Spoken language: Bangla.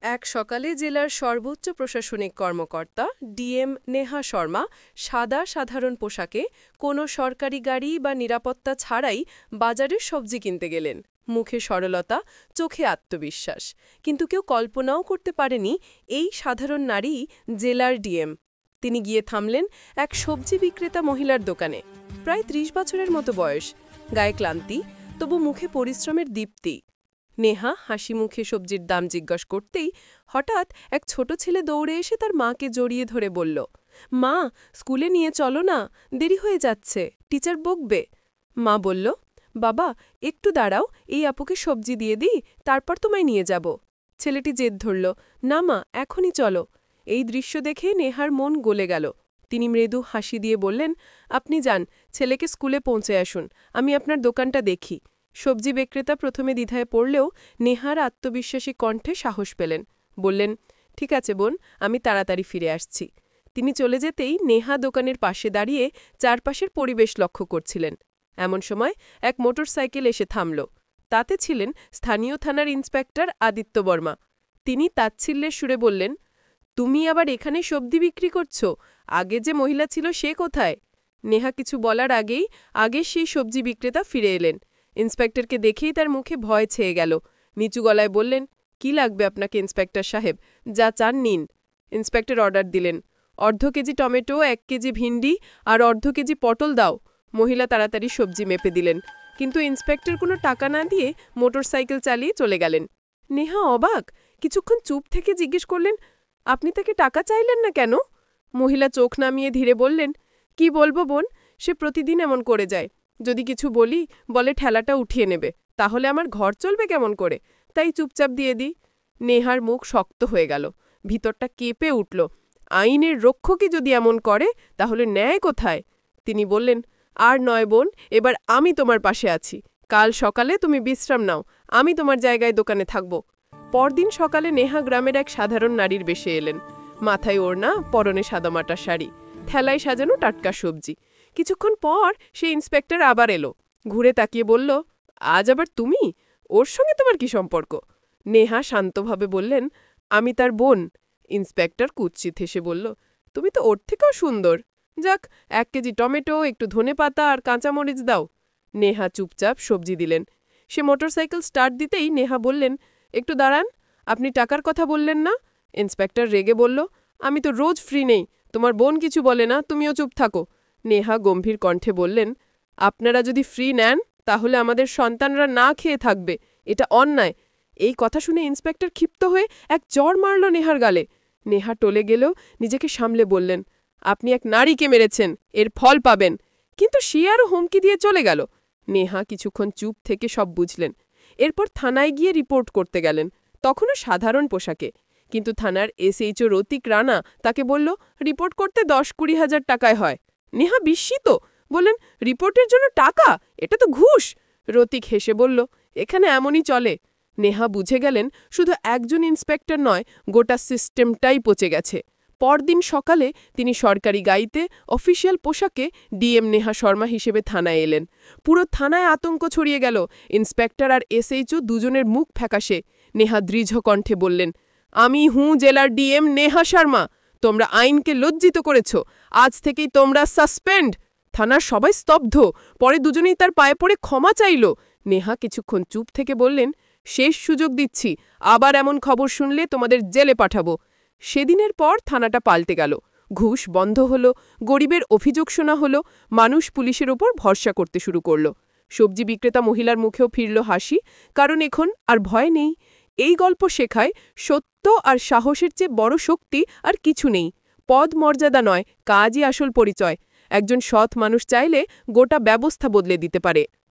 এক সকালে জেলার সর্বোচ্চ প্রশাসনিক কর্মকর্তা ডিএম নেহা শর্মা সাদা সাধারণ পোশাকে কোনো সরকারি গাড়ি বা নিরাপত্তা ছাড়াই বাজারে সবজি কিনতে গেলেন। মুখে সরলতা, চোখে আত্মবিশ্বাস। কিন্তু কেউ কল্পনাও করতে পারেনি এই সাধারণ নারীই জেলার ডিএম। তিনি গিয়ে থামলেন এক সবজি বিক্রেতা মহিলার দোকানে। প্রায় ৩০ বছরের মতো বয়স, গায়ে ক্লান্তি, তবু মুখে পরিশ্রমের দীপ্তি। নেহা হাসি মুখে সবজির দাম জিজ্ঞাসা করতেই হঠাৎ এক ছোট ছেলে দৌড়ে এসে তার মাকে জড়িয়ে ধরে বলল, মা, স্কুলে নিয়ে চলো না, দেরি হয়ে যাচ্ছে, টিচার বকবে। মা বলল, বাবা একটু দাঁড়াও, এই আপুকে সবজি দিয়ে দিই, তারপর তোমায় নিয়ে যাব। ছেলেটি জেদ ধরল, না মা, এখনই চলো। এই দৃশ্য দেখে নেহার মন গলে গেল। তিনি মৃদু হাসি দিয়ে বললেন, আপনি যান, ছেলেকে স্কুলে পৌঁছে আসুন, আমি আপনার দোকানটা দেখি। সবজি বিক্রেতা প্রথমে দ্বিধায় পড়লেও নেহার আত্মবিশ্বাসী কণ্ঠে সাহস পেলেন। বললেন, ঠিক আছে বোন, আমি তাড়াতাড়ি ফিরে আসছি। তিনি চলে যেতেই নেহা দোকানের পাশে দাঁড়িয়ে চারপাশের পরিবেশ লক্ষ্য করছিলেন। এমন সময় এক মোটরসাইকেল এসে থামল। তাতে ছিলেন স্থানীয় থানার ইন্সপেক্টর আদিত্য বর্মা। তিনি তাচ্ছিল্যের সুরে বললেন, তুমি আবার এখানে সবজি বিক্রি করছো? আগে যে মহিলা ছিল সে কোথায়? নেহা কিছু বলার আগে সেই সবজি বিক্রেতা ফিরে এলেন। ইন্সপেক্টরকে দেখেই তার মুখে ভয় ছেয়ে গেল। নিচু গলায় বললেন, কি লাগবে আপনাকে ইন্সপেক্টর সাহেব? যা চান নিন। ইন্সপেক্টর অর্ডার দিলেন, অর্ধ কেজি টমেটো, 1 কেজি ভিন্ডি আর অর্ধ কেজি পটল দাও। মহিলা তাড়াতাড়ি সবজি মেপে দিলেন, কিন্তু ইন্সপেক্টর কোনো টাকা না দিয়ে মোটরসাইকেল চালিয়ে চলে গেলেন। নেহা অবাক, কিছুক্ষণ চুপ থেকে জিজ্ঞেস করলেন, আপনি তাকে টাকা চাইলেন না কেন? মহিলা চোখ নামিয়ে ধীরে বললেন, কি বলবো বোন, সে প্রতিদিন এমন করে যায়। যদি কিছু বলি, বলে ঠেলাটা উঠিয়ে নেবে, তাহলে আমার ঘর চলবে কেমন করে, তাই চুপচাপ দিয়ে দিই। নেহার মুখ শক্ত হয়ে গেল, ভিতরটা কেঁপে উঠল। আইনের রক্ষকই যদি এমন করে, তাহলে ন্যায় কোথায়? তিনি বললেন, আর নয় বোন, এবার আমি তোমার পাশে আছি। কাল সকালে তুমি বিশ্রাম নাও, আমি তোমার জায়গায় দোকানে থাকব। পরদিন সকালে নেহা গ্রামের এক সাধারণ নারীর বেশে এলেন। মাথায় ওড়না, পরনে সাদামাটা শাড়ি, ঠেলায় সাজানো টাটকা সবজি। কিছুক্ষণ পর সে ইন্সপেক্টর আবার এলো, ঘুরে তাকিয়ে বলল, আজ আবার তুমি? ওর সঙ্গে তোমার কি সম্পর্ক? নেহা শান্তভাবে বললেন, আমি তার বোন। ইন্সপেক্টর কুৎসিত হেসে বলল, তুমি তো ওর থেকেও সুন্দর। যাক, 1 কেজি টমেটো, একটু ধনেপাতা আর কাঁচামরিচ দাও। নেহা চুপচাপ সবজি দিলেন। সে মোটরসাইকেল স্টার্ট দিতেই নেহা বললেন, একটু দাঁড়ান, আপনি টাকার কথা বললেন না? ইন্সপেক্টর রেগে বলল, আমি তো রোজ ফ্রি নেই, তোমার বোন কিছু বলে না, তুমিও চুপ থাকো। নেহা গম্ভীর কণ্ঠে বললেন, আপনারা যদি ফ্রি নেন, তাহলে আমাদের সন্তানরা না খেয়ে থাকবে, এটা অন্যায়। এই কথা শুনে ইন্সপেক্টর ক্ষিপ্ত হয়ে এক চড় মারল নেহার গালে। নেহা টলে গেলেও নিজেকে সামলে বললেন, আপনি এক নারীকে মেরেছেন, এর ফল পাবেন। কিন্তু সে আরও হুমকি দিয়ে চলে গেল। নেহা কিছুক্ষণ চুপ থেকে সব বুঝলেন। এরপর থানায় গিয়ে রিপোর্ট করতে গেলেন, তখনও সাধারণ পোশাকে। কিন্তু থানার এসএইচও রতিক রানা তাকে বলল, রিপোর্ট করতে 10-20 হাজার টাকায় হয়। নেহা বিস্মিত, বললেন, রিপোর্টের জন্য টাকা? এটা তো ঘুষ। রতিক হেসে বলল, এখানে এমনই চলে। নেহা বুঝে গেলেন শুধু একজন ইন্সপেক্টর নয়, গোটা সিস্টেমটাই পচে গেছে। পরদিন সকালে তিনি সরকারি গাড়িতে অফিসিয়াল পোশাকে ডিএম নেহা শর্মা হিসেবে থানায় এলেন। পুরো থানায় আতঙ্ক ছড়িয়ে গেল। ইন্সপেক্টর আর এসএইচও দুজনের মুখ ফ্যাকাশে। নেহা দৃঢ় কণ্ঠে বললেন, আমি জেলার ডিএম নেহা শর্মা। তোমরা আইনকে লজ্জিত করেছ, আজ থেকেই তোমরা সাসপেন্ড। থানার সবাই স্তব্ধ। পরে দুজনেই তার পায়ে পড়ে ক্ষমা চাইল। নেহা কিছুক্ষণ চুপ থেকে বললেন, শেষ সুযোগ দিচ্ছি, আবার এমন খবর শুনলে তোমাদের জেলে পাঠাবো। সেদিনের পর থানাটা পাল্টে গেল। ঘুষ বন্ধ হল, গরিবের অভিযোগ শোনা হল, মানুষ পুলিশের ওপর ভরসা করতে শুরু করল। সবজি বিক্রেতা মহিলার মুখেও ফিরল হাসি, কারণ এখন আর ভয় নেই। এই গল্প শেখায়, সত্য আর সাহসের চেয়ে বড় শক্তি আর কিছু নেই। পদ মর্যাদা নয়, কাজই আসল পরিচয়। একজন সৎ মানুষ চাইলে গোটা ব্যবস্থা বদলে দিতে পারে।